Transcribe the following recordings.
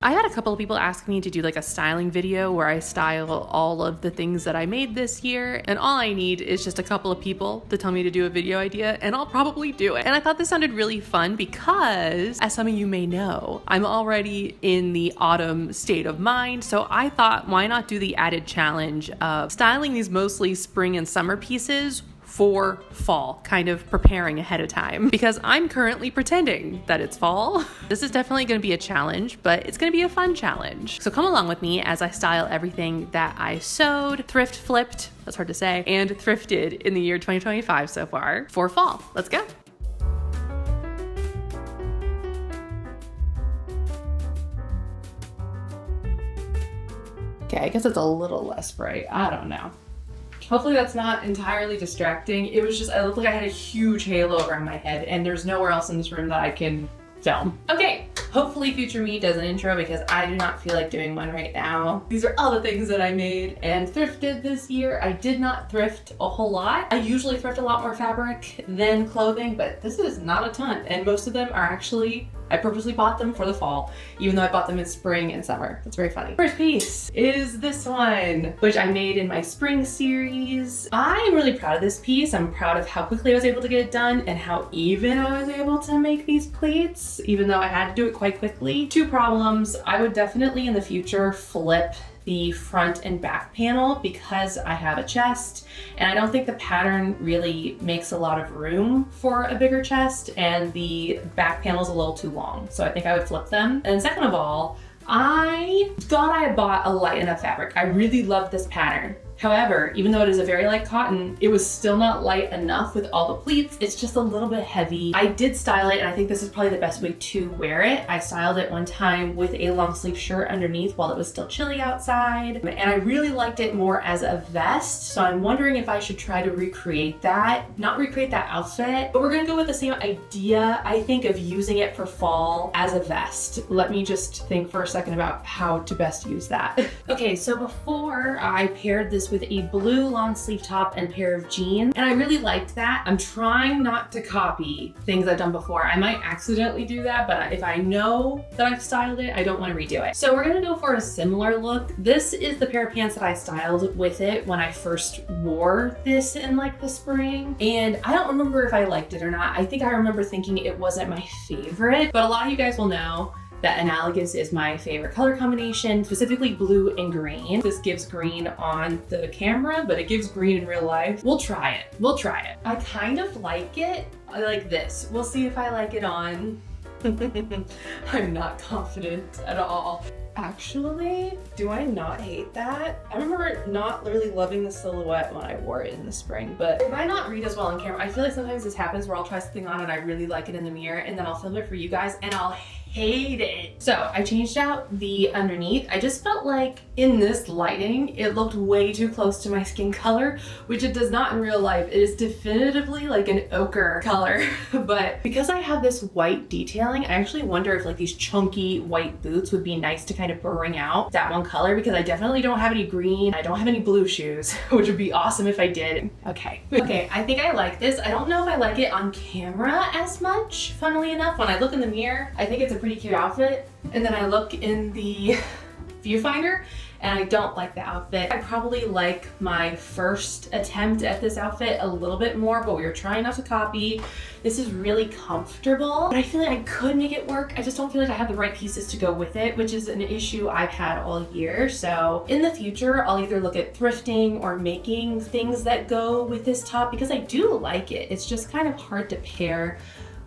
I had a couple of people ask me to do like a styling video where I style all of the things that I made this year, and all I need is just a couple of people to tell me to do a video idea, and I'll probably do it. And I thought this sounded really fun because, as some of you may know, I'm already in the autumn state of mind, so I thought, why not do the added challenge of styling these mostly spring and summer pieces for fall, kind of preparing ahead of time, because I'm currently pretending that it's fall. This is definitely going to be a challenge, but it's going to be a fun challenge. So come along with me as I style everything that I sewed, thrift flipped, that's hard to say, and thrifted in the year 2025 so far for fall. Let's go. Okay, I guess it's a little less bright. I don't know. Hopefully that's not entirely distracting. It was just, I looked like I had a huge halo around my head, and there's nowhere else in this room that I can film. Okay, hopefully future me does an intro because I do not feel like doing one right now. These are all the things that I made and thrifted this year. I did not thrift a whole lot. I usually thrift a lot more fabric than clothing, but this is not a ton. And most of them are actually, I purposely bought them for the fall, even though I bought them in spring and summer. That's very funny. First piece is this one, which I made in my spring series. I'm really proud of this piece. I'm proud of how quickly I was able to get it done and how even I was able to make these pleats, even though I had to do it quite quickly. Two problems. I would definitely in the future flip the front and back panel because I have a chest and I don't think the pattern really makes a lot of room for a bigger chest, and the back panel is a little too long. So I think I would flip them. And second of all, I thought I had bought a light enough fabric. I really love this pattern. However, even though it is a very light cotton, it was still not light enough with all the pleats. It's just a little bit heavy. I did style it, and I think this is probably the best way to wear it. I styled it one time with a long sleeve shirt underneath while it was still chilly outside. And I really liked it more as a vest. So I'm wondering if I should try to recreate that. Not recreate that outfit, but we're gonna go with the same idea, I think, of using it for fall as a vest. Let me just think for a second about how to best use that. Okay, so before I paired this with a blue long sleeve top and pair of jeans, and I really liked that. I'm trying not to copy things I've done before. I might accidentally do that, but if I know that I've styled it, I don't want to redo it. So we're gonna go for a similar look. This is the pair of pants that I styled with it when I first wore this in like the spring, and I don't remember if I liked it or not. I think I remember thinking it wasn't my favorite, but a lot of you guys will know that analogous is my favorite color combination, specifically blue and green. This gives green on the camera, but it gives green in real life. We'll try it. We'll try it. I kind of like it. I like this. We'll see if I like it on. I'm not confident at all. Actually, do I not hate that? I remember not really loving the silhouette when I wore it in the spring, but it might not read as well on camera. I feel like sometimes this happens where I'll try something on and I really like it in the mirror, and then I'll film it for you guys and I'll hate it. So I changed out the underneath. I just felt like in this lighting, it looked way too close to my skin color, which it does not in real life. It is definitively like an ochre color. But because I have this white detailing, I actually wonder if like these chunky white boots would be nice to kind of bring out that one color, because I definitely don't have any green. I don't have any blue shoes, which would be awesome if I did. Okay, I think I like this. I don't know if I like it on camera as much, funnily enough. When I look in the mirror, I think it's a pretty cute outfit, and then I look in the viewfinder and I don't like the outfit. I probably like my first attempt at this outfit a little bit more, but we were trying not to copy. This is really comfortable, but I feel like I could make it work. I just don't feel like I have the right pieces to go with it, which is an issue I've had all year. So in the future, I'll either look at thrifting or making things that go with this top, because I do like it. It's just kind of hard to pair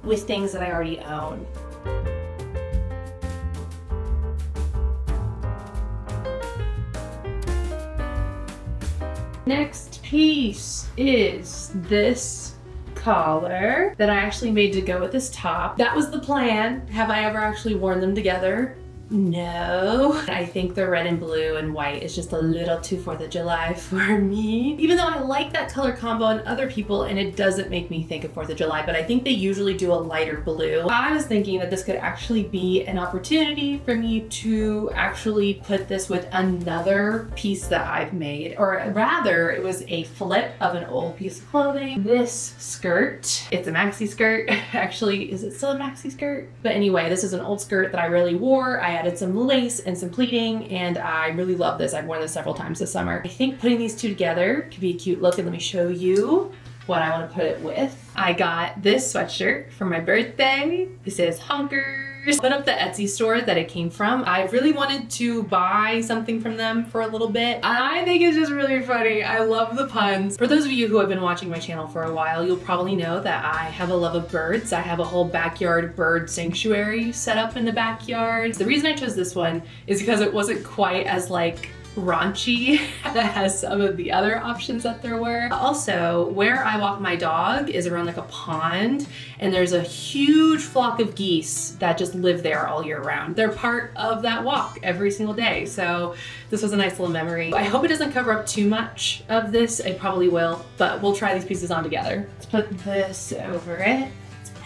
with things that I already own. Next piece is this collar that I actually made to go with this top. That was the plan. Have I ever actually worn them together? No. I think the red and blue and white is just a little too 4th of July for me. Even though I like that color combo in other people and it doesn't make me think of 4th of July, but I think they usually do a lighter blue. I was thinking that this could actually be an opportunity for me to actually put this with another piece that I've made, or rather it was a flip of an old piece of clothing. This skirt, it's a maxi skirt. Actually, is it still a maxi skirt? But anyway, this is an old skirt that I rarely wore. I I added some lace and some pleating, and I really love this. I've worn this several times this summer. I think putting these two together could be a cute look, and let me show you what I want to put it with. I got this sweatshirt for my birthday. This is Honkers. Put up the Etsy store that it came from. I really wanted to buy something from them for a little bit. I think it's just really funny. I love the puns. For those of you who have been watching my channel for a while, you'll probably know that I have a love of birds. I have a whole backyard bird sanctuary set up in the backyard. The reason I chose this one is because it wasn't quite as like raunchy as some of the other options that there were. Also, where I walk my dog is around like a pond, and there's a huge flock of geese that just live there all year round. They're part of that walk every single day, so this was a nice little memory. I hope it doesn't cover up too much of this. It probably will, but we'll try these pieces on together. Let's put this over it.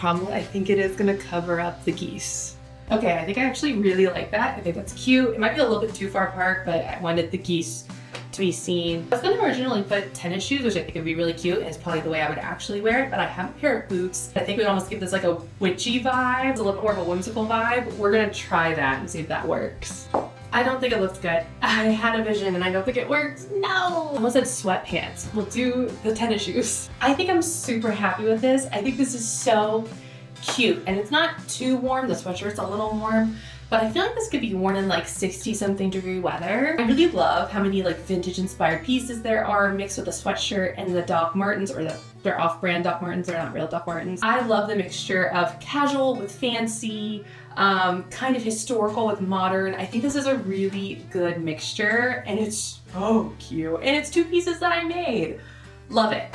I think it is gonna cover up the geese. Okay, I think I actually really like that. I think that's cute. It might be a little bit too far apart, but I wanted the geese to be seen. I was gonna originally put tennis shoes, which I think would be really cute, and it's probably the way I would actually wear it, but I have a pair of boots. I think it would almost give this like a witchy vibe, a little bit more of a whimsical vibe. We're gonna try that and see if that works. I don't think it looks good. I had a vision and I don't think it works. No! I almost said sweatpants. We'll do the tennis shoes. I think I'm super happy with this. I think this is so cute, and it's not too warm. The sweatshirt's a little warm, but I feel like this could be worn in like 60 something degree weather. I really love how many like vintage inspired pieces there are mixed with the sweatshirt and the Doc Martens, or they're off-brand Doc Martens, they're not real Doc Martens. I love the mixture of casual with fancy, kind of historical with modern. I think this is a really good mixture, and it's so cute, and it's two pieces that I made. Love it.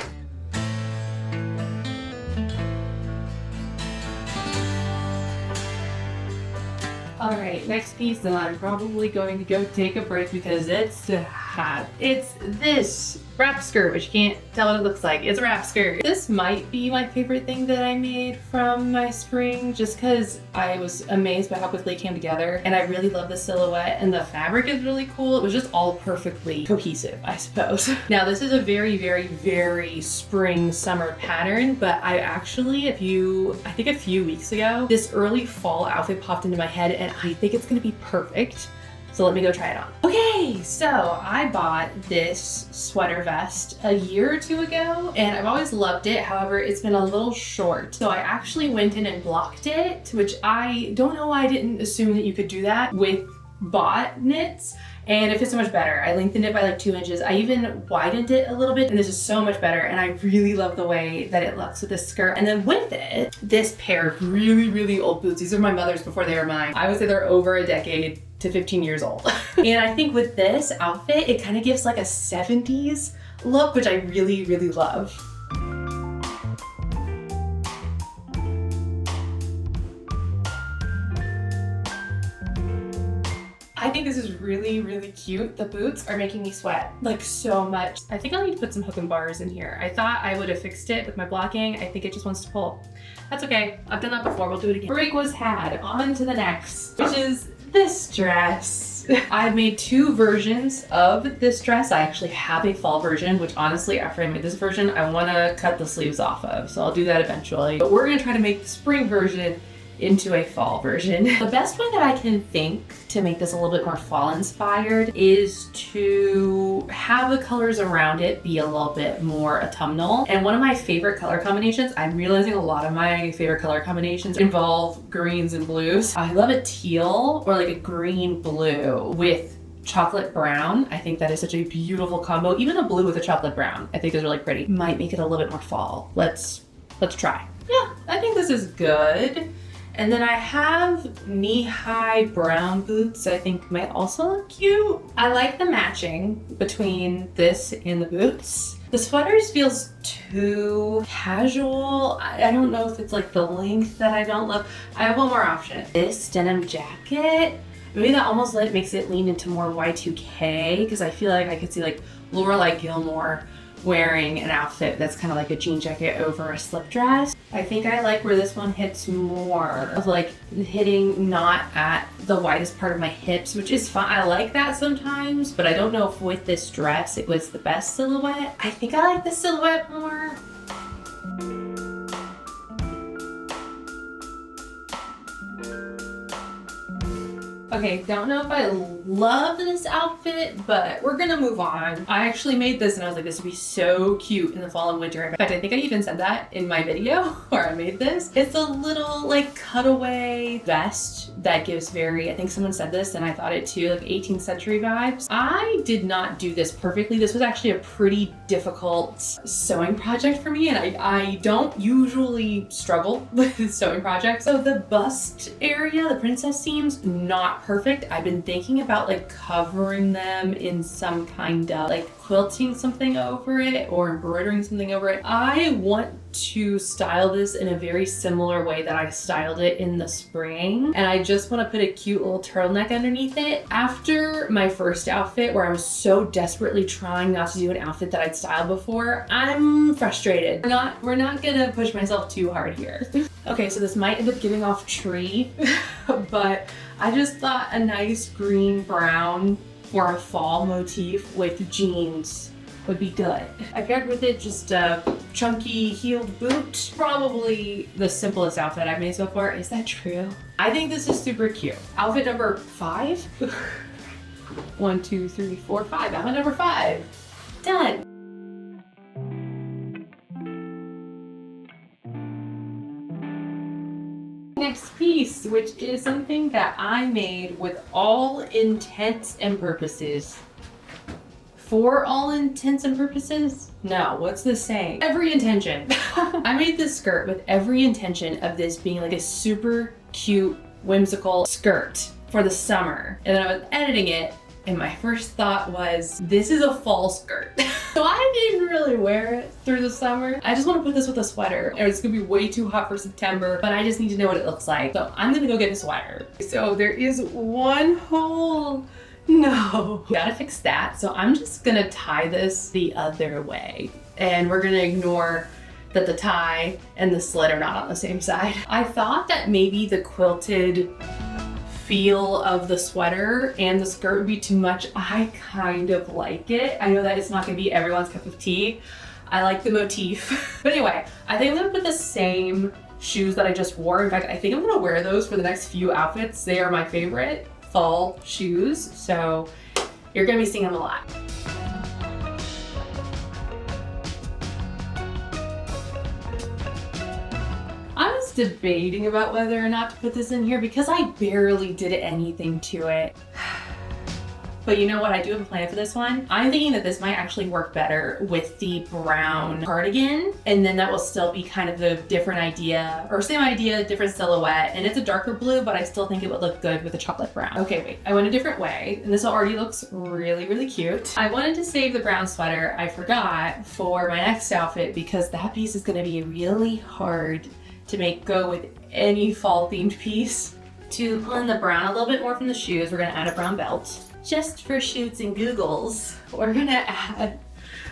All right, next piece, and I'm probably going to go take a break because it's hot. It's this wrap skirt, which you can't tell what it looks like. It's a wrap skirt. This might be my favorite thing that I made from my spring, just because I was amazed by how quickly it came together, and I really love the silhouette, and the fabric is really cool. It was just all perfectly cohesive, I suppose. Now, this is a very, very, very spring summer pattern, but I actually, I think a few weeks ago, this early fall outfit popped into my head, and I think it's gonna be perfect. So let me go try it on. Okay, so I bought this sweater vest a year or two ago, and I've always loved it. However, it's been a little short. So I actually went in and blocked it, which I don't know why I didn't assume that you could do that with bought knits. And it fits so much better. I lengthened it by like 2 inches. I even widened it a little bit, and this is so much better. And I really love the way that it looks with this skirt. And then with it, this pair of really, really old boots. These are my mother's before they were mine. I would say they're over a decade to 15 years old. And I think with this outfit, it kind of gives like a 70s look, which I really, really love. I think this is really, really cute. The boots are making me sweat like so much. I think I'll need to put some hook and bars in here. I thought I would have fixed it with my blocking. I think it just wants to pull. That's okay. I've done that before. We'll do it again. Break was had. On to the next, which is this dress. I've made 2 versions of this dress. I actually have a fall version, which honestly, after I made this version, I want to cut the sleeves off of. So I'll do that eventually. But we're going to try to make the spring version into a fall version. The best way that I can think to make this a little bit more fall inspired is to have the colors around it be a little bit more autumnal. And one of my favorite color combinations, I'm realizing a lot of my favorite color combinations involve greens and blues. I love a teal or like a green blue with chocolate brown. I think that is such a beautiful combo. Even a blue with a chocolate brown, I think is really pretty. Might make it a little bit more fall. Let's try. Yeah, I think this is good. And then I have knee-high brown boots I think might also look cute. I like the matching between this and the boots. The sweaters feels too casual. I don't know if it's like the length that I don't love. I have one more option. This denim jacket, maybe that almost makes it lean into more Y2K, because I feel like I could see like Lorelai Gilmore wearing an outfit that's kind of like a jean jacket over a slip dress. I think I like where this one hits more of like hitting not at the widest part of my hips, which is fine. I like that sometimes, but I don't know if with this dress it was the best silhouette. I think I like the silhouette more. Okay, don't know if I love this outfit, but we're gonna move on. I actually made this and I was like, this would be so cute in the fall and winter. In fact, I think I even said that in my video where I made this. It's a little like cutaway vest that gives very, I think someone said this and I thought it too, like 18th century vibes. I did not do this perfectly. This was actually a pretty difficult sewing project for me, and I don't usually struggle with sewing projects. So the bust area, the princess seams, not perfect. I've been thinking about like covering them in some kind of like quilting something over it or embroidering something over it. I want to style this in a very similar way that I styled it in the spring, and I just want to put a cute little turtleneck underneath it. After my first outfit where I was so desperately trying not to do an outfit that I'd styled before, I'm frustrated. We're not gonna push myself too hard here. Okay, so this might end up giving off tree, but I just thought a nice green brown for a fall motif with jeans would be good. I paired with it just a chunky heeled boot. Probably the simplest outfit I've made so far. Is that true? I think this is super cute. Outfit number 5? 1, 2, 3, 4, 5. Outfit number 5. Done. Next piece, which is something that I made with all intents and purposes. For all intents and purposes? No, what's this saying? Every intention. I made this skirt with every intention of this being like a super cute, whimsical skirt for the summer. And then I was editing it, and my first thought was, this is a fall skirt. So I didn't really wear it through the summer. I just want to put this with a sweater. And it's gonna be way too hot for September, but I just need to know what it looks like. So I'm gonna go get a sweater. So there is one hole. No, gotta fix that. So I'm just gonna tie this the other way. And we're gonna ignore that the tie and the slit are not on the same side. I thought that maybe the quilted feel of the sweater and the skirt would be too much. I kind of like it. I know that it's not gonna be everyone's cup of tea. I like the motif. But anyway, I think I'm gonna put the same shoes that I just wore. In fact, I think I'm gonna wear those for the next few outfits. They are my favorite fall shoes, so you're gonna be seeing them a lot. I was debating about whether or not to put this in here because I barely did anything to it. But you know what? I do have a plan for this one. I'm thinking that this might actually work better with the brown cardigan, and then that will still be kind of the different idea, or same idea, different silhouette. And it's a darker blue, but I still think it would look good with a chocolate brown. Okay, wait, I went a different way, and this already looks really, really cute. I wanted to save the brown sweater, I forgot, for my next outfit because that piece is gonna be really hard to make go with any fall themed piece. To pull in the brown a little bit more from the shoes, we're gonna add a brown belt. Just for shoots and googles, we're gonna add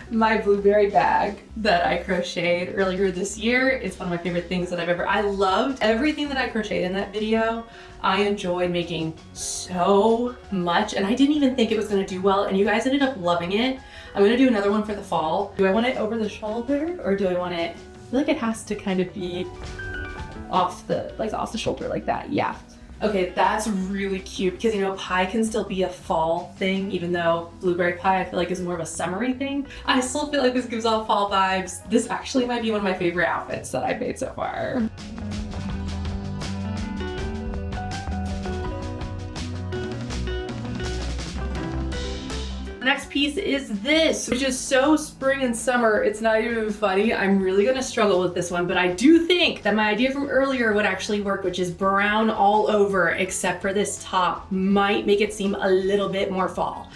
my blueberry bag that I crocheted earlier this year. It's one of my favorite things that I loved everything that I crocheted in that video. I enjoyed making so much, and I didn't even think it was gonna do well, and you guys ended up loving it. I'm gonna do another one for the fall. Do I want it over the shoulder, or do I want it, I feel like it has to kind of be off the shoulder like that, yeah. Okay, that's really cute because, you know, pie can still be a fall thing, even though blueberry pie I feel like is more of a summery thing. I still feel like this gives off fall vibes. This actually might be one of my favorite outfits that I've made so far. The next piece is this, which is so spring and summer, it's not even funny. I'm really gonna struggle with this one, but I do think that my idea from earlier would actually work, which is brown all over except for this top. Might make it seem a little bit more fall.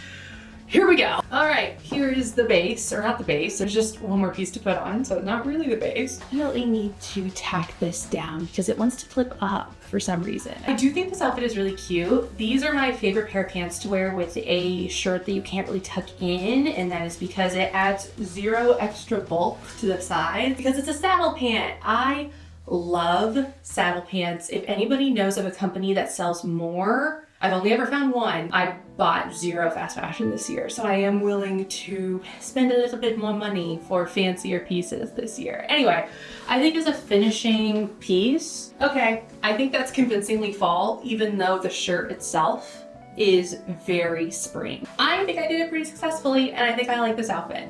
Here we go. All right, here is the base, or not the base, there's just one more piece to put on, so not really the base. I really need to tack this down because it wants to flip up for some reason. I do think this outfit is really cute. These are my favorite pair of pants to wear with a shirt that you can't really tuck in, and that is because it adds zero extra bulk to the side because it's a saddle pant. I love saddle pants. If anybody knows of a company that sells more I've only ever found one. I bought 0 fast fashion this year, so I am willing to spend a little bit more money for fancier pieces this year. Anyway, I think as a finishing piece, okay, I think that's convincingly fall, even though the shirt itself is very spring. I think I did it pretty successfully, and I think I like this outfit.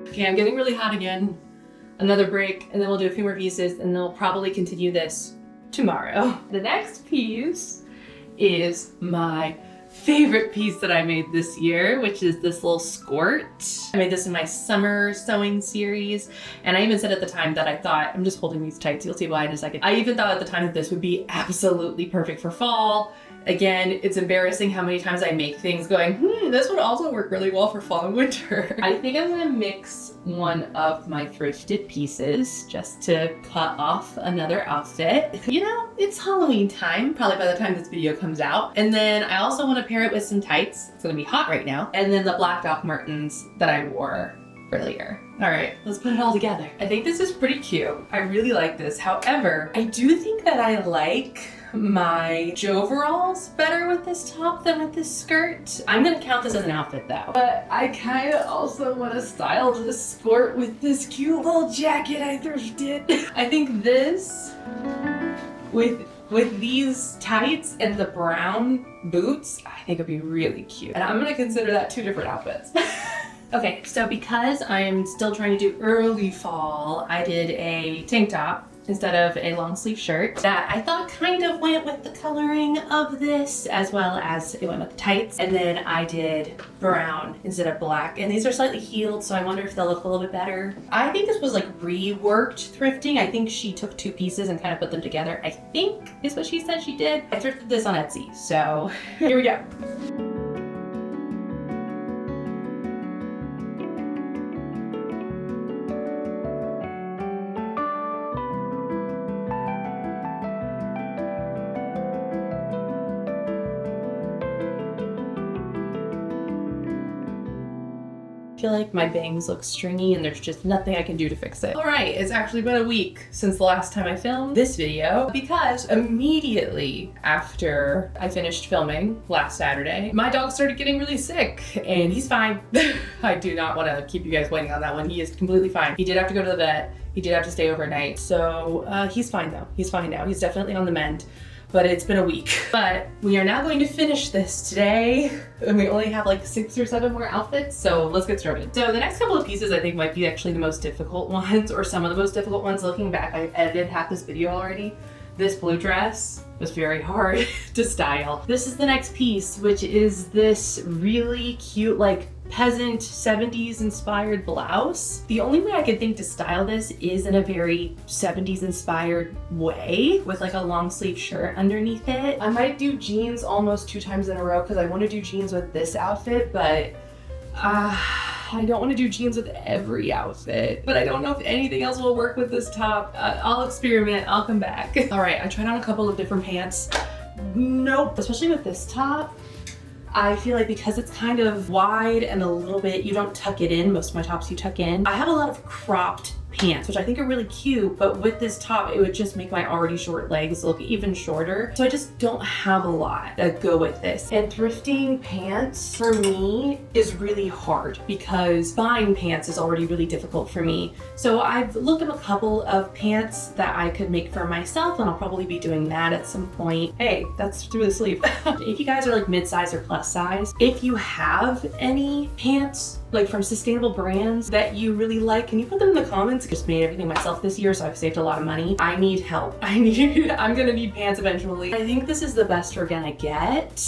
Okay, I'm getting really hot again. Another break, and then we'll do a few more pieces, and then we'll probably continue this tomorrow. The next piece is my favorite piece that I made this year, which is this little skirt. I made this in my summer sewing series, and I even said at the time that I thought, I'm just holding these tights, you'll see why in a second. I even thought at the time that this would be absolutely perfect for fall. Again, it's embarrassing how many times I make things going, this would also work really well for fall and winter. I think I'm gonna mix one of my thrifted pieces just to cut off another outfit. You know, it's Halloween time, probably by the time this video comes out. And then I also wanna pair it with some tights. It's gonna be hot right now. And then the black Doc Martens that I wore earlier. All right, let's put it all together. I think this is pretty cute. I really like this. However, I do think that I like my overalls better with this top than with this skirt. I'm gonna count this as an outfit though. But I kind of also want to style this skirt with this cute little jacket I thrifted. I think this with these tights and the brown boots, I think it'd be really cute. And I'm gonna consider that 2 different outfits. Okay, so because I'm still trying to do early fall, I did a tank top instead of a long sleeve shirt that I thought kind of went with the coloring of this, as well as it went with the tights. And then I did brown instead of black. And these are slightly heeled, so I wonder if they'll look a little bit better. I think this was like reworked thrifting. I think she took 2 pieces and kind of put them together, I think is what she said she did. I thrifted this on Etsy, so here we go. I feel like my bangs look stringy and there's just nothing I can do to fix it. All right, it's actually been a week since the last time I filmed this video because immediately after I finished filming last Saturday, my dog started getting really sick and he's fine. I do not want to keep you guys waiting on that one. He is completely fine. He did have to go to the vet. He did have to stay overnight. So he's fine though. He's fine now. He's definitely on the mend. But it's been a week. But we are now going to finish this today. And we only have like 6 or 7 more outfits, so let's get started. So the next couple of pieces I think might be actually the most difficult ones, or some of the most difficult ones. Looking back, I edited half this video already. This blue dress was very hard to style. This is the next piece, which is this really cute, like peasant 70s inspired blouse. The only way I could think to style this is in a very 70s inspired way with like a long sleeve shirt underneath it. I might do jeans almost 2 times in a row because I want to do jeans with this outfit, but I don't want to do jeans with every outfit, but I don't know if anything else will work with this top. I'll experiment, I'll come back. All right, I tried on a couple of different pants. Nope, especially with this top. I feel like because it's kind of wide and a little bit, you don't tuck it in. Most of my tops you tuck in. I have a lot of cropped pants, which I think are really cute, but with this top, it would just make my already short legs look even shorter. So I just don't have a lot that go with this. And thrifting pants for me is really hard because buying pants is already really difficult for me. So I've looked at a couple of pants that I could make for myself, and I'll probably be doing that at some point. Hey, that's through the sleeve. If you guys are like mid-size or plus size, if you have any pants like from sustainable brands that you really like, can you put them in the comments? I just made everything myself this year, so I've saved a lot of money. I need help. I'm gonna need pants eventually. I think this is the best we're gonna get.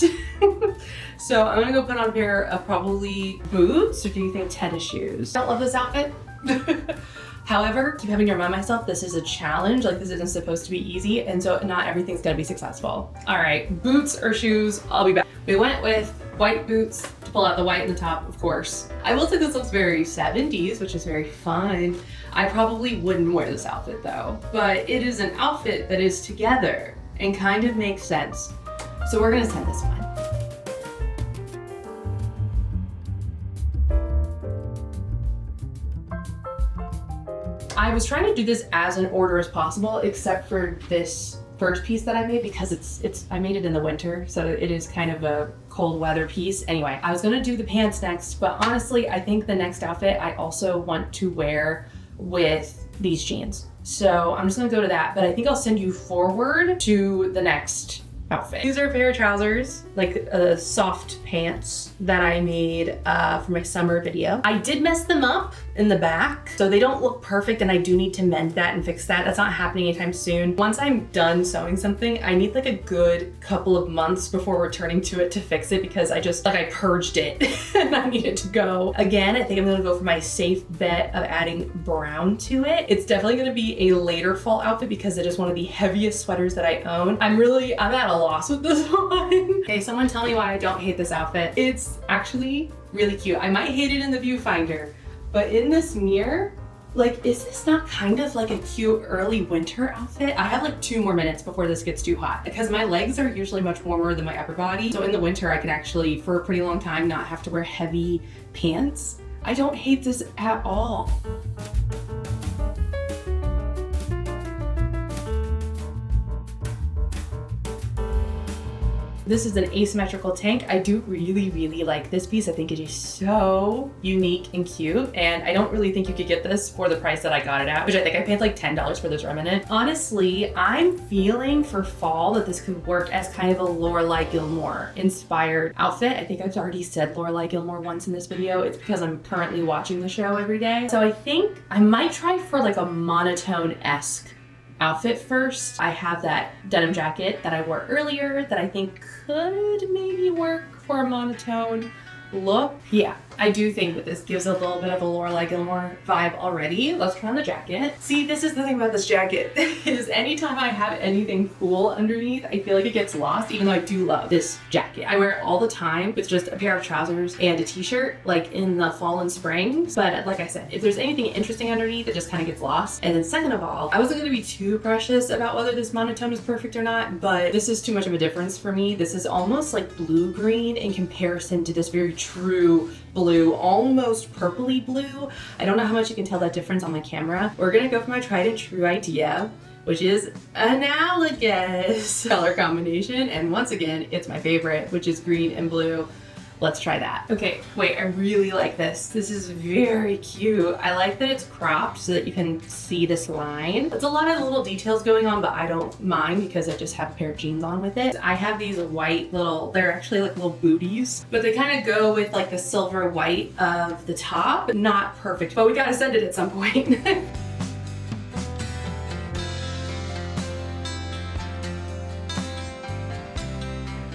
So I'm gonna go put on a pair of probably boots, or do you think tennis shoes? Don't love this outfit. However, keep having to remind myself this is a challenge, like this isn't supposed to be easy, and so not everything's gonna be successful. All right, boots or shoes, I'll be back. We went with white boots to pull out the white in the top, of course. I will say this looks very 70s, which is very fun. I probably wouldn't wear this outfit though, but it is an outfit that is together and kind of makes sense. So we're gonna send this one. I was trying to do this as an order as possible, except for this first piece that I made because I made it in the winter, so it is kind of a cold weather piece. Anyway, I was gonna do the pants next, but honestly, I think the next outfit I also want to wear with these jeans. So I'm just gonna go to that, but I think I'll send you forward to the next outfit. These are a pair of trousers, like soft pants that I made for my summer video. I did mess them up in the back, so they don't look perfect, and I do need to mend that and fix that. That's not happening anytime soon. Once I'm done sewing something, I need like a good couple of months before returning to it to fix it, because I purged it and I need it to go. Again, I think I'm gonna go for my safe bet of adding brown to it. It's definitely gonna be a later fall outfit because it is one of the heaviest sweaters that I own. I'm at a loss with this one. Okay, someone tell me why I don't hate this outfit. It's actually really cute. I might hate it in the viewfinder, but in this mirror, like, is this not kind of like a cute early winter outfit? I have like 2 more minutes before this gets too hot because my legs are usually much warmer than my upper body. So in the winter, I can actually, for a pretty long time, not have to wear heavy pants. I don't hate this at all. This is an asymmetrical tank. I do really, really like this piece. I think it is so unique and cute, and I don't really think you could get this for the price that I got it at, which I think I paid like $10 for this remnant. Honestly, I'm feeling for fall that this could work as kind of a Lorelai Gilmore inspired outfit. I think I've already said Lorelai Gilmore once in this video. It's because I'm currently watching the show every day. So I think I might try for like a Monotone-esque outfit first. I have that denim jacket that I wore earlier that I think could maybe work for a monotone look. Yeah, I do think that this gives a little bit of a Lorelai Gilmore vibe already. Let's try on the jacket. See, this is the thing about this jacket is anytime I have anything cool underneath, I feel like it gets lost, even though I do love this jacket. I wear it all the time with just a pair of trousers and a t-shirt, like in the fall and spring. But like I said, if there's anything interesting underneath, it just kind of gets lost. And then second of all, I wasn't gonna be too precious about whether this monotone is perfect or not, but this is too much of a difference for me. This is almost like blue-green in comparison to this very true blue, almost purpley blue. I don't know how much you can tell that difference on my camera. We're gonna go for my tried and true idea, which is analogous color combination. And once again, it's my favorite, which is green and blue. Let's try that. Okay, wait, I really like this. This is very cute. I like that it's cropped so that you can see this line. There's a lot of little details going on, but I don't mind because I just have a pair of jeans on with it. I have these white little, they're actually like little booties, but they kind of go with like the silver white of the top. Not perfect, but we gotta send it at some point.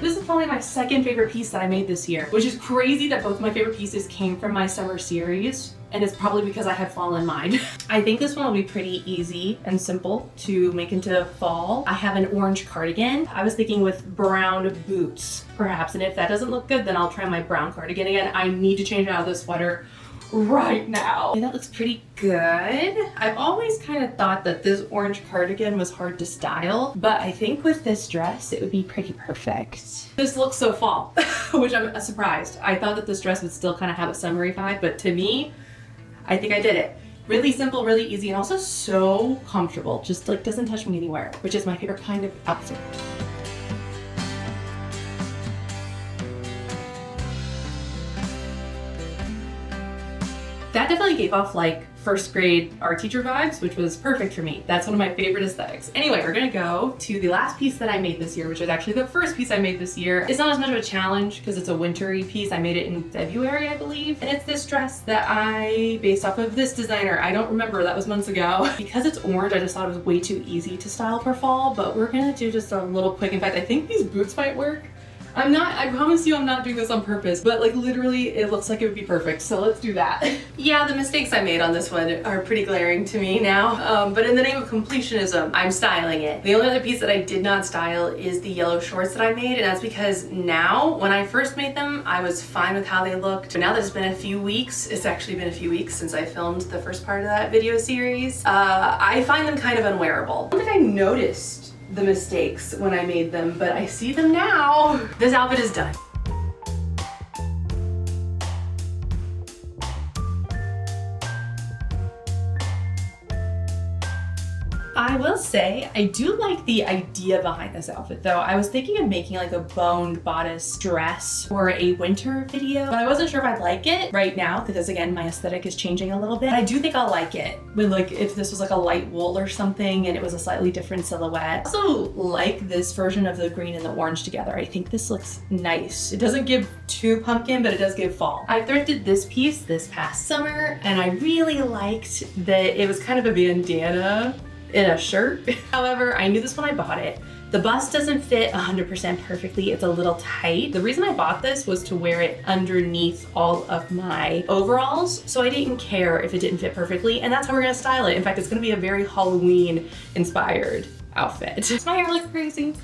This is probably my second favorite piece that I made this year, which is crazy that both my favorite pieces came from my summer series, and it's probably because I had fall in mind. I think this one will be pretty easy and simple to make into fall. I have an orange cardigan. I was thinking with brown boots, perhaps, and if that doesn't look good, then I'll try my brown cardigan again. I need to change out of this sweater right now. Okay, that looks pretty good. I've always kind of thought that this orange cardigan was hard to style, but I think with this dress, it would be pretty perfect. This looks so fall, which I'm surprised. I thought that this dress would still kind of have a summery vibe, but to me, I think I did it. Really simple, really easy, and also so comfortable. Just like doesn't touch me anywhere, which is my favorite kind of outfit. That definitely gave off like first grade art teacher vibes, which was perfect for me. That's one of my favorite aesthetics. Anyway, we're gonna go to the last piece that I made this year, which is actually the first piece I made this year. It's not as much of a challenge because it's a wintry piece. I made it in February, I believe. And it's this dress that I based off of this designer. I don't remember, that was months ago. Because it's orange, I just thought it was way too easy to style for fall, but we're gonna do just a little quick. In fact, I think these boots might work. I promise you I'm not doing this on purpose, but like literally it looks like it would be perfect. So let's do that. Yeah, the mistakes I made on this one are pretty glaring to me now. But in the name of completionism, I'm styling it. The only other piece that I did not style is the yellow shorts that I made. And that's because now, when I first made them, I was fine with how they looked. But now that it's been a few weeks, it's actually been a few weeks since I filmed the first part of that video series, I find them kind of unwearable. I don't think I noticed the mistakes when I made them, but I see them now. This outfit is done. I will say, I do like the idea behind this outfit though. I was thinking of making like a boned bodice dress for a winter video, but I wasn't sure if I'd like it right now because again, my aesthetic is changing a little bit. I do think I'll like it with like, if this was like a light wool or something and it was a slightly different silhouette. I also like this version of the green and the orange together. I think this looks nice. It doesn't give too pumpkin, but it does give fall. I thrifted this piece this past summer and I really liked that it was kind of a bandana in a shirt. However, I knew this when I bought it. The bust doesn't fit 100% perfectly. It's a little tight. The reason I bought this was to wear it underneath all of my overalls, so I didn't care if it didn't fit perfectly, and that's how we're gonna style it. In fact, it's gonna be a very Halloween inspired outfit. Does my hair look crazy?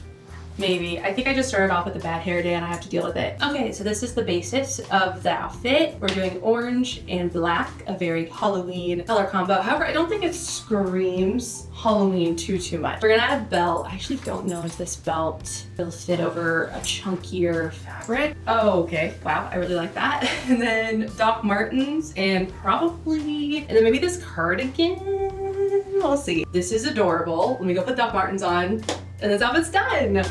Maybe. I think I just started off with a bad hair day and I have to deal with it. Okay, so this is the basis of the outfit. We're doing orange and black, a very Halloween color combo. However, I don't think it screams Halloween too much. We're gonna add a belt. I actually don't know if this belt will fit over a chunkier fabric. Oh, okay. Wow, I really like that. And then Doc Martens and then maybe this cardigan. We'll see. This is adorable. Let me go put Doc Martens on and this outfit's done.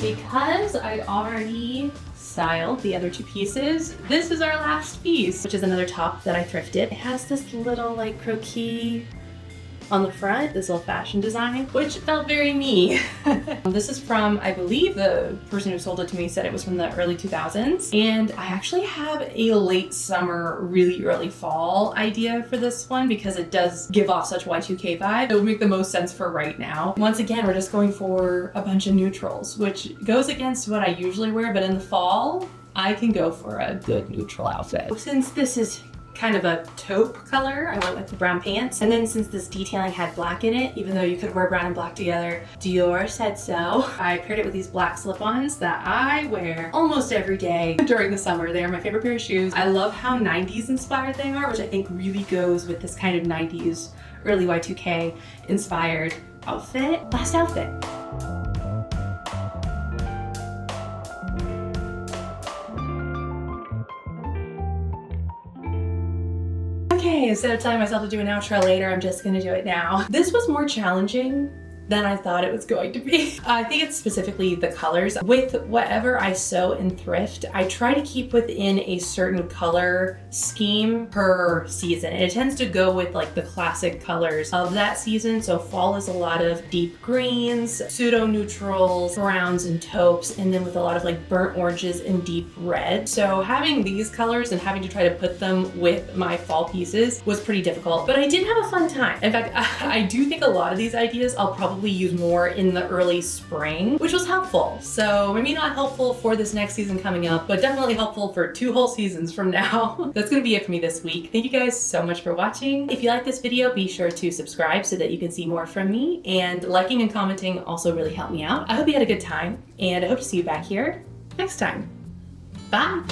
Because I already styled the other two pieces, this is our last piece, which is another top that I thrifted. It has this little like croquis on the front, this little fashion design, which felt very me. This is from, I believe the person who sold it to me said it was from the early 2000s. And I actually have a late summer, really early fall idea for this one because it does give off such Y2K vibe. It would make the most sense for right now. Once again, we're just going for a bunch of neutrals, which goes against what I usually wear, but in the fall, I can go for a good neutral outfit. Since this is kind of a taupe color, I went with the brown pants. And then since this detailing had black in it, even though you could wear brown and black together, Dior said so, I paired it with these black slip-ons that I wear almost every day during the summer. They are my favorite pair of shoes. I love how 90s inspired they are, which I think really goes with this kind of 90s, early Y2K inspired outfit. Last outfit. Okay, instead of telling myself to do an outro later, I'm just gonna do it now. This was more challenging than I thought it was going to be. I think it's specifically the colors. With whatever I sew and thrift, I try to keep within a certain color scheme per season. And it tends to go with like the classic colors of that season. So fall is a lot of deep greens, pseudo neutrals, browns and taupes, and then with a lot of like burnt oranges and deep red. So having these colors and having to try to put them with my fall pieces was pretty difficult, but I did have a fun time. In fact, I do think a lot of these ideas I'll probably use more in the early spring, which was helpful. So maybe not helpful for this next season coming up, but definitely helpful for 2 whole seasons from now. That's gonna be it for me this week. Thank you guys so much for watching. If you like this video, be sure to subscribe so that you can see more from me, and liking and commenting also really help me out. I hope you had a good time, and I hope to see you back here next time. Bye.